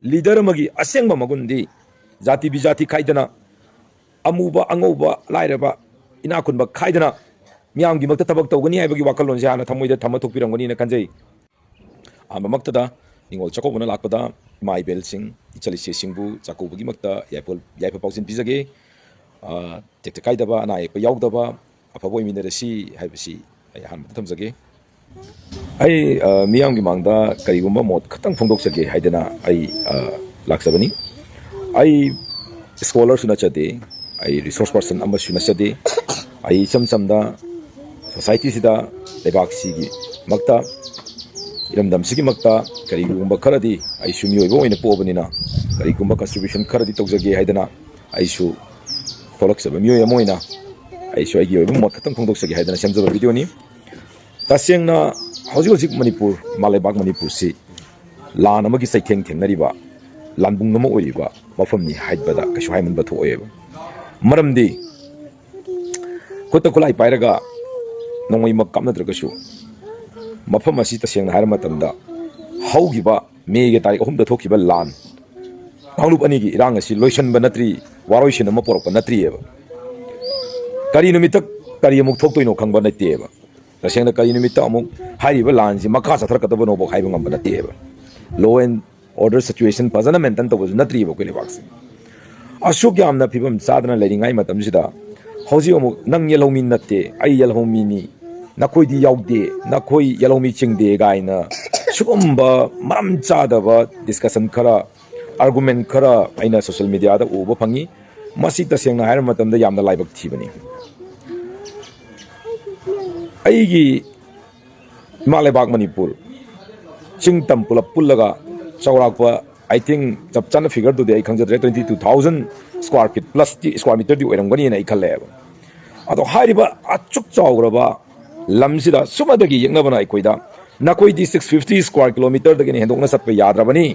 leader मगी असेंग मगुंदी जाति बिजाति खाइदना अमुबा अंगौबा लाइरबा इनाकुनबा खाइदना मियामगी मक्ता तबक तौगनी हाइबगी वाखलोन से हाना थमोइदा थम थोकपिरंगनी न खंजै आममक्तदा निंगोल चकोबना लाकपदा माई बेल सिंह इचलिसे सिंहबु चाकोबगी मक्ता याइफ पाउसिन पिजगे टेक्ट काइदबा अना एक याउदबा अफबोय मिनरसी हाइबसी आई हान थमजगे आई मियामगी मांगदा करिगुम्बा मोद खतंग फोंदोकसगे हाइदना आई लाक्सबनी आई स्कॉलर सुनचदे आई रिसोर्स पर्सन अमर सुनचदे आई समसमदा सोसाइटी सिदा लेबाक सिगी मक्ता इरमदम सिगी मक्ता करिगुम्बा खरदी आई सुमियोइबो ओइना पोबनिना करिगुम्बा कंट्रीब्यूशन खरदी तौजगे हाइदना आई सु थोलक्सबा मियोय अमोइना आई सु आइगी ओइबो मोद खतंग फोंदोकसगे हाइदना सेमजबा वीडियो नि तसेंगना हौजिक हौजिक मणिपुर मालेबाग मणिपुर से लान अमगी सैथेंग थेंगनरिबा लानबुंग नम ओइरिबा मफमनि हाइबदा कशु हाइमन बथो ओयेबा मरमदि खुत खुलाई पाइरगा नोंगै मक कामनद्रगसु मफम असि तसेंगना हाइर मतमदा हौगिबा मेगे तारिख 3 दा थोखिबा लान कांगलुप अनिगी इरांग असि लोइसनबा नत्रि वारोइसन अमा पोरकपा नत्रिएबा करी नुमितक करी अमुक थोक्तोइनो खंगबा नत्तेबा तसेंगना कई निमित्त अमुक हाइरिबा लानसि मखा चथरकदबा नोबो हाइबा ngamba नत्तेबा लॉ एंड ऑर्डर सिचुएशन फजना मेंटेन तबजु नत्रिबा कोइ लेबाक्से अशुक यामना फिबम चादना लेरिंगाई मतमसिदा हौजि अमुक नंग येलौमी नत्ते आई येलौमीनी नखोइदि याउदे नखोइ येलौमी चिंगदे गाइना सुगुम्बा मरम चादबा डिस्कशन खरा आर्गुमेंट खरा आइना सोशल मीडिया दा उबो फंगी मसि तसेंगना हाइर मतमदा यामना लाइबक थिबनी अईगी मालेबाग मणिपुर चिंग तम पुलप पुल्लगा चौराकपा आई थिंक चप चाना फिगर दुदे आई खंजद्रे 22,000 square feet plus square metre दी ओइरंगनी ना इखलेब अदो हारिबा अचुक चौग्रबा लमसिदा सुमदगी यंगनबना अखोइदा नकोइदी 650 स्क्वायर किलोमीटर दगनि हेंदोकना सत्पा याद्रबनी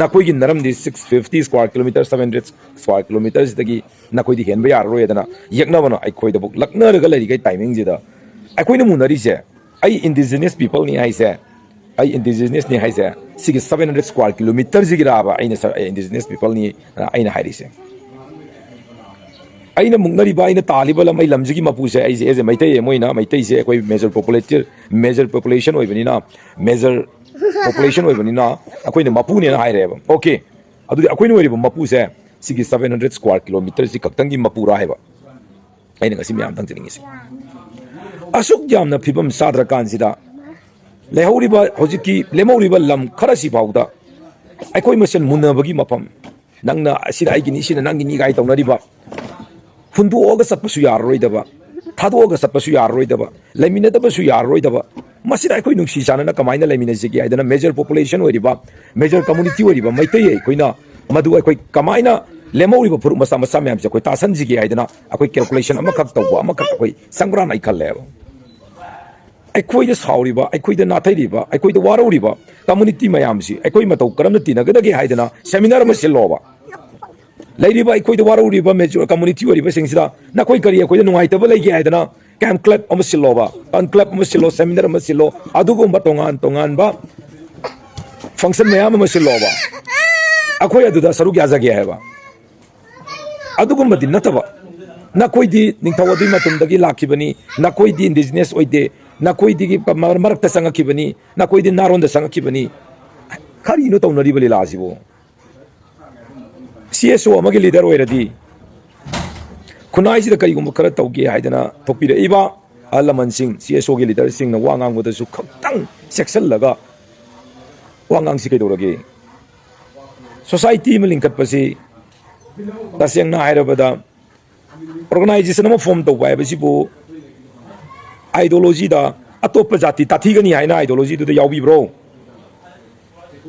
नकोइगी नरमदी 650 स्क्वायर किलोमीटर 700 स्क्वायर किलोमीटर दगी नकोइदी हेनबा यारोयदना यंगनबना अखोइदा बुक लक्नरगा लरिगै टाइमिंग जिदा अखोइना मुनरिसे आई इंडिजिनियस पीपल नि हाइसे आई इंडिजिनियस नि हाइसे सिगी 700 स्क्वायर किलोमीटर जिगिराबा आइना इंडिजिनियस पीपल नि आइना हाइरिसे आइना मुंगनरिबा आइना तालिबा लमai लमजिगी मपुसे आइसे एजे मैतै मोइना मैतै से अखोइ मेजर पॉपुलेशन ओइबनिना मेजर पॉपुलेशन ओइबनिना अखोइना मपुने ना हाइरेबा ओके अदुदि अखोइना ओइरिबा मपुसे सिगी 700 स्क्वायर किलोमीटर सि खक्तंगी मपुरा हाइबा आइना गसि म्याम तंजनिंगिसे अशुक यामना फिबम साद्र कानसिदा लेहौरिबा होजिकी लेमौरिबा लम खरसि फाउदा अखोइ मसेन मुनबगी मफम नंगना असिदा आइगिनि सिना नंगिनि गाइ तौनरिबा हुंदोगा सत्पसु यारोइदबा थादोगा सत्पसु यारोइदबा लेमिनदबसु यारोइदबा मसिदा अखोइ नुंसी Chanana कमाइना लेमिनजिगी आइदना major population ओइरिबा major community ओइरिबा Meitei अखोइना मदु अखोइ कमाइना लेमौरिबा फुरु मसा मसा म्यामसे अखोइ तासनजिगी आइदना अखोइ कैलकुलेशन अमखक तौबा अमखक अखोइ संग्रान आइखलेबा अखोइदा साउरिबा अखोइदा नाथैरिबा अखोइदा वारौरिबा कम्युनिटी मयामसी अखोइ मतौ करमना तिनगदगे हाइदना सेमिनार म सिलोबा लैरिबा अखोइदा वारौरिबा मेजर कम्युनिटी ओरिबा सिंगसिदा नखोइ करी अखोइदा नुंगाइतबा लैगे हाइदना कैंप क्लब अम सिलोबा कन क्लब अम सिलो सेमिनार अम सिलो अदुगुम्बा तोंगान तोंगानबा फंक्शन मयाम अम सिलोबा अखोइ अदुदा सरुक याजगे हाइबा अदुगुम्बदि नतबा नखोइदी निंथौअदि मतुमदगी लाखिबनी नखोइदी इंडिजिनियस ओइदे नखोइदी मरक्ता संगखिबनी नखोइदी नारोंदा संगखिबनी खरिनो तौनरिबा लीलासिबो सीएसओ अमगे लीडर ओइरदी खुनाइसिदा करिगुम्बा खरा तौगे हाइदना थोपिरइबा अहलमन सिंह सीएसओ गे लीडर सिंह वा ngangbadasu खक्तंग सेक्शन लगा वा ngang si कइदौरगे सोसाइटी में लिंकटपसि तसेंगना हाइरबदा ऑर्गेनाइजेशन अमा फॉर्म तौबा हाइबसिबो आइडियोलॉजी दा अतोप जाति ताथीगनी हाइना आइडियोलॉजी दुदा याउबिब्रो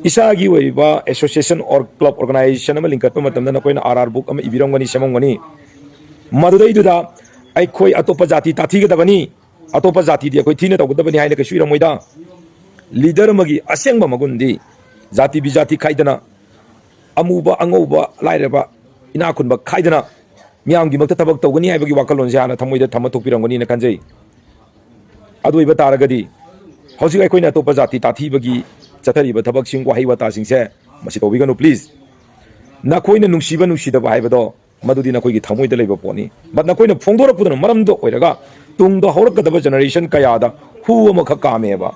इसागी ओइबा एसोसिएशन और क्लब ऑर्गेनाइजेशन अमा लिंकटप मतमदा नकोइना आरआर बुक अमा इबिरंगनी सेमंगनी मदुदैदुदा अखोइ अतोप जाति ताथीगदबनी अतोप जाति दि अखोइ थीना तौगदबनी हाइना कशु इरमोइदा लीडर मगी असेंगबा मगुंदी जाति बिजाति खाइदना अमुबा अंगौबा लाइरबा इनाकुनबा खाइदना मियामगी मक्ता तबक तौगनी हाइबगी वाखलोन से हाना थमोइदा थम थोकपिरंगनी ना खंजै अदुइबा तारगदी हौजिक अखोइना अतोप जाति ताथीबगी चथरिबा थबक सिंग वाहि वाता सिंग से masi tobiganu please nakoina nungsiba nungsidaba haibado madudi nakoigi thamoida leiba poni but nakoina phongdora pudana maramdo oiraga tungdo haurakadaba generation kayada hu ama kha kameba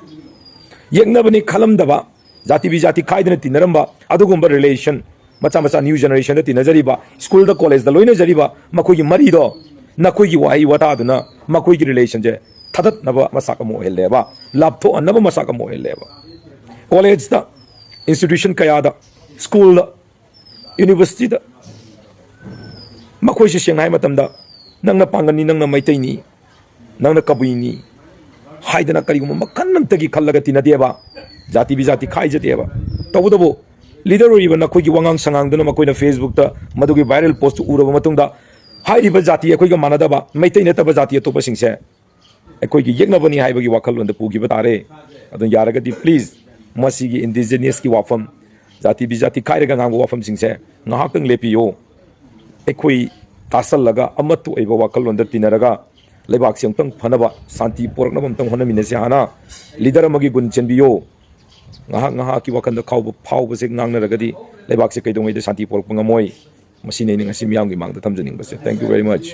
yeknabani khalamdaba jati bi jati khaidana tinaramba adugumba relation macha macha new generation da tinajariba school da college da loina jariba makoigi mari do nakoigi wahi wata aduna makoigi relation je thadat naba masaka mo heleba laptho anaba masaka mo heleba college da institution kayada school da university da makoi se sengai matamda nangna pangani nangna maitaini nangna kabuini haidana kariguma makan namtagi khallaga tinadeba jati bi jati khaijateba tawdabo leader ori bana khoi gi wangang sangang dana makoi na facebook ta madugi viral post uraba matungda hairi ba jati khoi ga manadaba maitai na taba jati to pasingse khoi gi yekna bani haiba gi wakal londa pugi batare adun yaraga di please masi gi indigenous ki wafam jati bi jati khairaga ngang wafam singse ngahak tang lepiyo khoi tasal laga amatu aiba wakal londa tinaraga लेबाक से अंतंग फनबा शांति पोरकनब अंतंग होनमिने से हाना leader अमगी गुण चेनबियो ngahak ngahak ki wakan da khau phau base ngangna ragadi lebak se kaidong ide शांति पोरक ngमोय मसिने नि ngasi miyam gi mang da thamjaning base thank you very much